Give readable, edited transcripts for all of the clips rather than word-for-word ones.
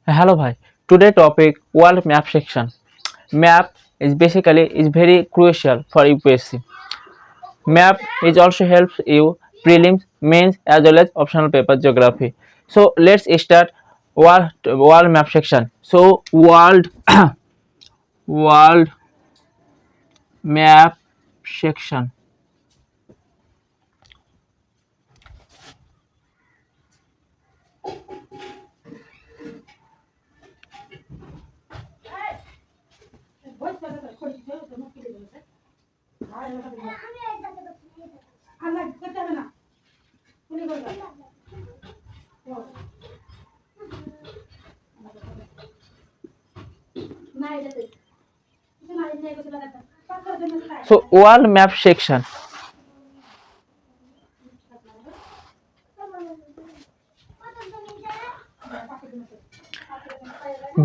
Hello, bhai. Today topic world map section. Map is basically is very crucial for UPSC. Map is also helps you prelims, mains as well as optional paper geography. So let's start world map section. So world map section. So world map section.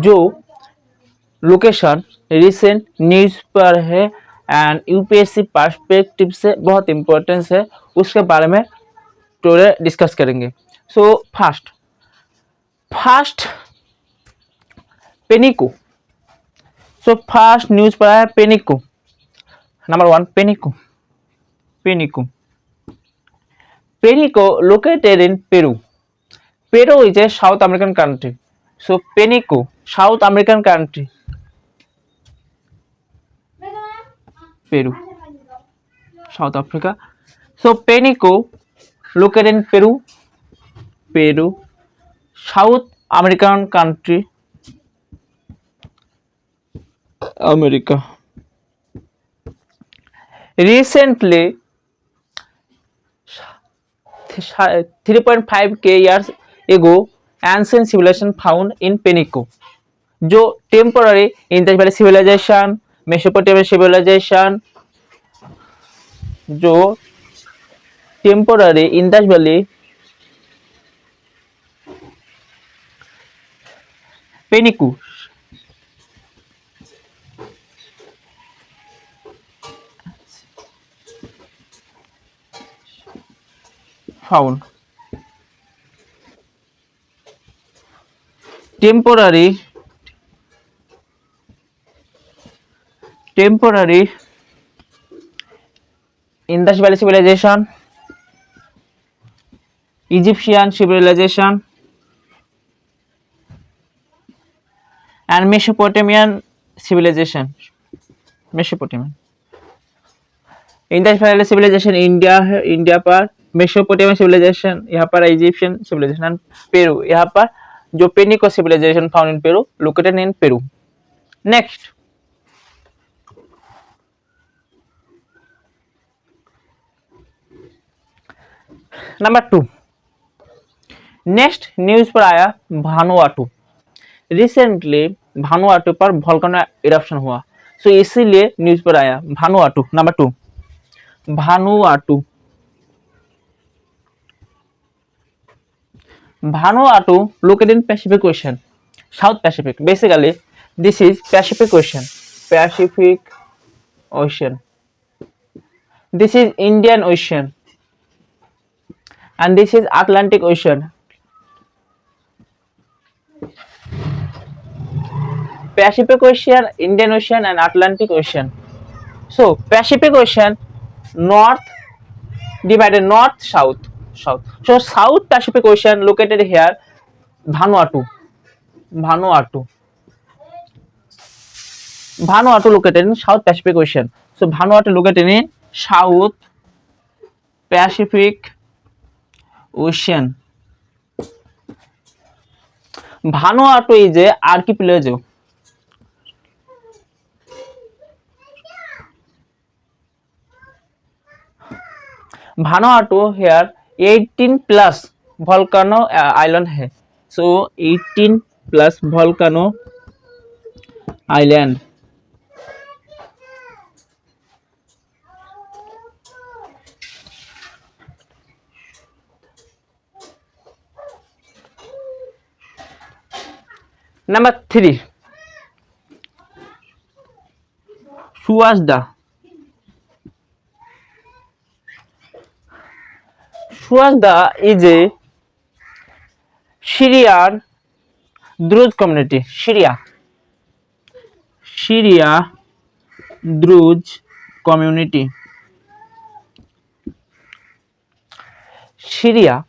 जो location recent news पर है and UPSC perspective से बहुत importance है उसके बारे में today discuss करेंगे। So first Penico. So first news पर है Penico. Number 1 Penico located in Peru. Peru is a South American country. So Penico South American country Peru South Africa. So Penico located in Peru, South American country, America. Recently, 3.5k years ago, ancient civilization found in Penico. जो temporary Indus Valley civilization, Mesopotamian civilization, जो temporary Indus Valley Penico found temporary Indus Valley civilization, Egyptian civilization, and Mesopotamian civilization. Mesopotamian Indus Valley civilization India पर, Mesopotamian civilisation यहाँ पर, Egyptian civilisation and Peru यहाँ पर, जो Penico civilisation found in Peru, located in Peru. Next number 2। Next news पर आया भानुआटू। Recently भानुआटू पर volcano eruption हुआ, सो इसीलिए न्यूज पर आया Vanuatu. Number 2 Vanuatu located in Pacific Ocean, South Pacific. Basically, this is Pacific Ocean. This is Indian Ocean, and this is Atlantic Ocean. Pacific Ocean, Indian Ocean, and Atlantic Ocean. So Pacific Ocean, north divided north, south. So South Pacific Ocean located here, Vanuatu located in South Pacific Ocean. So Vanuatu located in South Pacific Ocean. Vanuatu is a archipelago. Vanuatu here 18 plus volcano island है, so 18 plus volcano island. Number 3 Suazda is a Syrian द्रुज community, Syria द्रुज community. Syria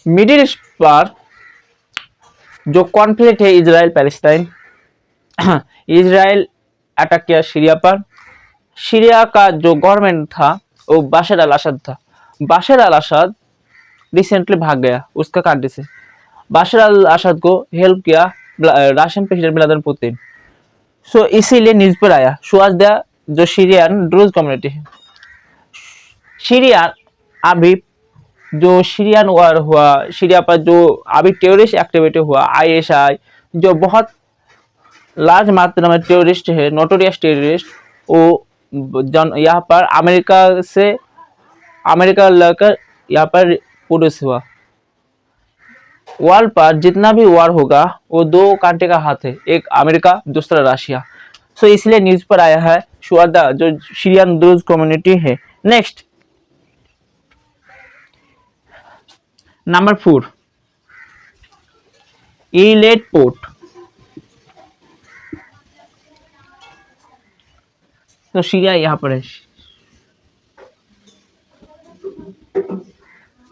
middle east पर जो conflict है Israel Palestine, Israel attack किया Syria पर। Syria का जो government था वो बाशर अल असद था। बाशर अल असद रिसेंटली भाग गया उसका कंट्री से। बाशर अल असद को हेल्प किया रशियन प्रेसिडेंट व्लादिमीर पुतिन। सो इसीलिए न्यूज पर आया शुआज द जो सीरियन ड्रूज कम्युनिटी है। सीरिया अभी जो सीरियन वॉर हुआ, सीरिया पर जो अभी टेररिस्ट एक्टिविटी हुआ, आईएसआई जो बहुत लार्ज मात्रा में टेररिस्ट है, नोटोरियस टेररिस्ट, वो यहाँ पर अमेरिका लेकर यहाँ पर प्रोड्यूस हुआ। वर्ल्ड पर जितना भी वॉर होगा वो दो कंट्री का हाथ है, एक अमेरिका दूसरा रशिया। सो इसलिए न्यूज पर आया है शुआदा जो सीरियन ड्रूज कम्युनिटी है। Next number 4 Eilat port. तो सीरिया यहाँ पर है।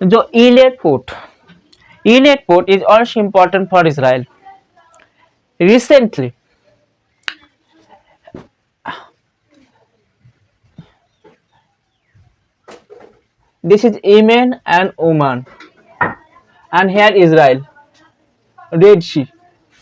जो Eilat port is also important for Israel. Recently, this is Yemen and Oman, and here Israel, Red Sea.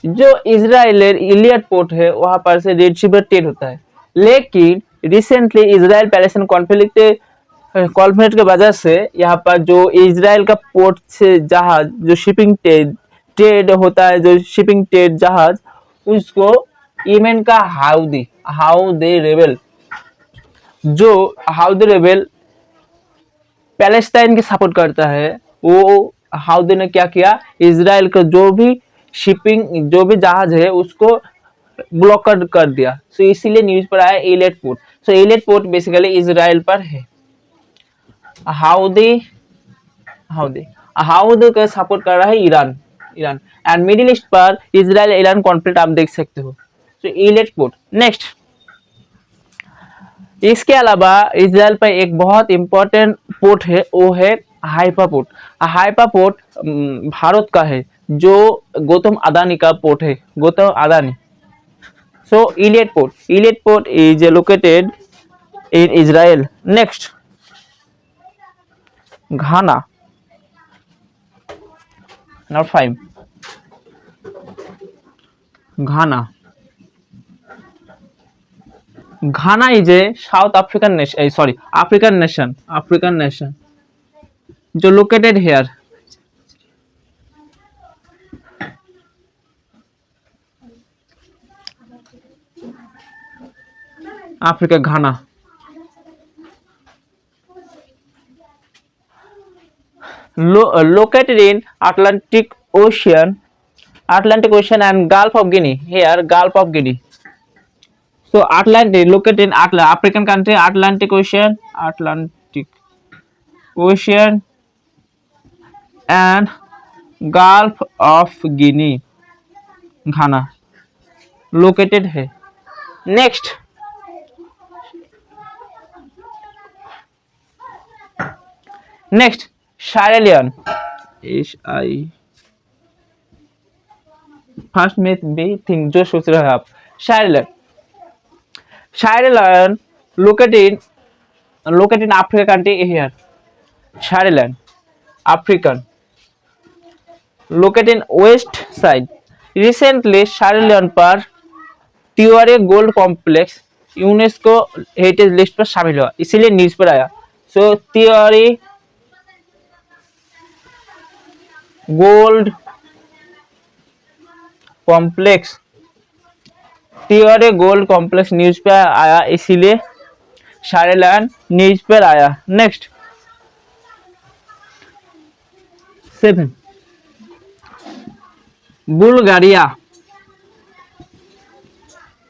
जो इजराइल इलियट पोर्ट है वहां पर से रेड सी पर ट्रेड होता है, लेकिन रिसेंटली इजराइल पैलेस्टाइन कॉन्फ्लिक्ट के वजह से यहाँ पर जो इजराइल का पोर्ट से जहाज जो शिपिंग ट्रेड होता है, जो शिपिंग ट्रेड जहाज, उसको यमन का हाउदी रेबेल पैलेस्टाइन की सपोर्ट करता है। वो हाउदी ने क्या किया, इजराइल का जो भी शिपिंग जो भी जहाज है उसको ब्लॉक कर दिया। सो इसीलिए न्यूज पर आया इलेट पोर्ट। सो इलेट पोर्ट बेसिकली इजराइल पर है। हाउदी का सपोर्ट कर रहा है ईरान एंड मिडिल ईस्ट पर इजराइल ईरान कॉन्फ्लिक्ट आप देख सकते हो। सो इलेट पोर्ट। नेक्स्ट, इसके अलावा इजराइल पर एक बहुत इंपॉर्टेंट पोर्ट है, वो है Haifa port. Haifa port Bharat का है, जो गौतम अदानी का पोर्ट है, Gautam Adani. So Eilat port is located in Israel. Next, Ghana number 5। Ghana is a South African nation, African nation जो located here. Africa, Ghana located in Atlantic Ocean and Gulf of Guinea. Here, Gulf of Guinea. So Atlantic located in African country, Atlantic Ocean and Gulf of Guinea. Ghana located है। Next, Sierra Leone। First में भी think जो सोच रहे हो आप, Sierra Leone located in Africa country here। Sierra Leone, African, located in west side। Recently Sierra Leone पर Tiwari gold complex UNESCO heritage list पर शामिल हुआ, इसीलिए न्यूज पर आया। सो तिवारी गोल्ड कॉम्प्लेक्स न्यूज पर आया, इसीलिए Sierra Leone न्यूज पर आया। नेक्स्ट 7 बुल्गारिया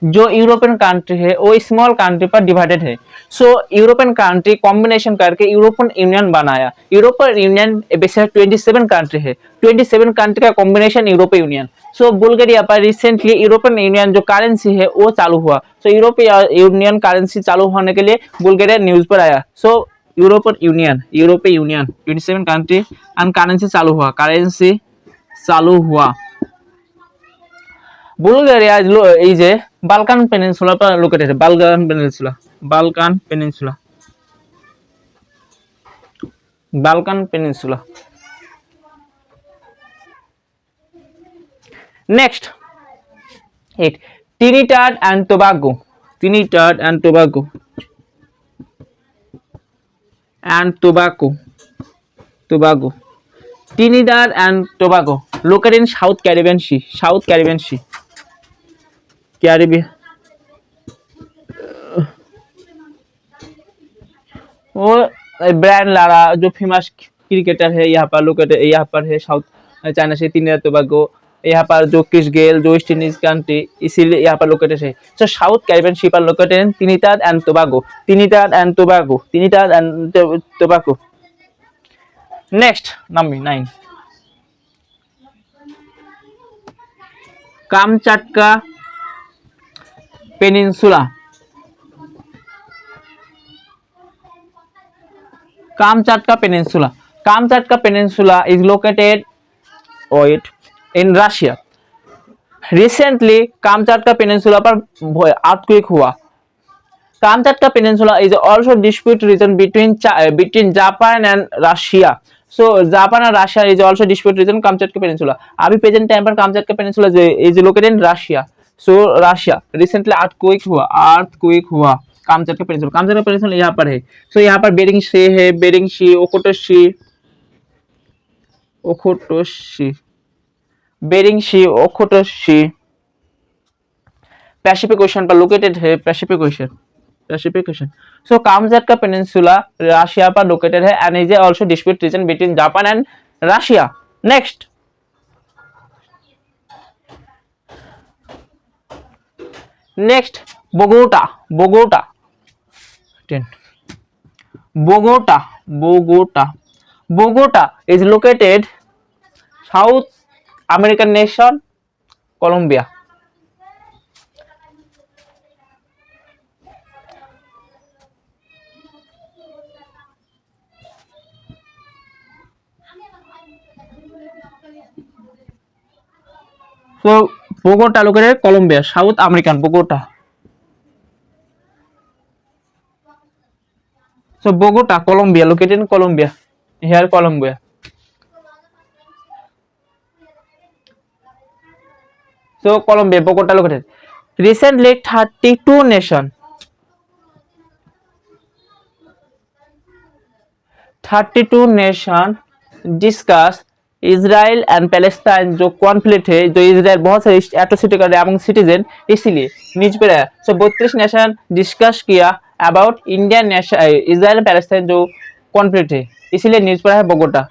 जो यूरोपियन कंट्री है वो स्मॉल कंट्री पर डिवाइडेड है। सो यूरोपियन कंट्री कॉम्बिनेशन करके यूरोपियन यूनियन बनाया। यूरोपियन यूनियन बेसिकली 27 कंट्री है, 27 कंट्री का कॉम्बिनेशन यूरोपियन यूनियन। सो बुल्गारिया पर रिसेंटली यूरोपियन यूनियन जो करेंसी है वो चालू हुआ। सो यूरोपियन यूनियन करेंसी चालू होने के लिए बुल्गारिया न्यूज पर आया। So European Union 27 country and currency चालू हुआ, करेंसी चालू हुआ। Bulgaria is a Balkan Peninsula पर located है, Balkan Peninsula। Next, it Trinidad and Tobago, Trinidad and Tobago, Trinidad and Tobago, located in South Caribbean Sea, Caribbean। वो Brian Lara जो famous cricketer है यहाँ पर लोकेटेड, यहाँ पर है साउथ चाइना से ट्रिनिडाद टोबैगो। यहाँ पर जो क्रिस गेल जो वेस्ट इंडीज कंट्री, इसीलिए यहाँ पर लोकेटेड है। सो साउथ कैरिबियन सी पर लोकेटेड है Trinidad and Tobago. Next number 9, Kamchatka Peninsula. Kamchatka Peninsula is located in Russia. Recently, Kamchatka Peninsula पर earthquake हुआ। Kamchatka Peninsula is also dispute region between Japan and Russia. So Japan and Russia is also dispute region Kamchatka Peninsula. अभी present time पर Kamchatka Peninsula is located in Russia. So Russia recently earthquake हुआ। Kamchatka peninsula यहाँ पर है। सो यहाँ पर bearing सी है, ओखोटोशी Pacific ocean पर लोकेटेड है, पैसिफिक ओशन। सो कामचटका पेनिनसुला रशिया पर लोकेटेड है and is also dispute region between Japan and Russia. Next, Bogota is located South American nation Colombia। So Bogota located Colombia, South American Bogota। So Bogota, Colombia, located in Colombia. Here Colombia। So Colombia, Bogota located। Recently 32 nations discuss Israel and Palestine जो conflict है, जो Israel बहुत सारे atrocity कर रहे हैं citizen, इसीलिए news पे आया। सो 32 नेशन डिस्कस किया about Indian nation Israel Palestine जो कॉन्फ्लिक्ट है, इसीलिए न्यूज पर है बोगोटा।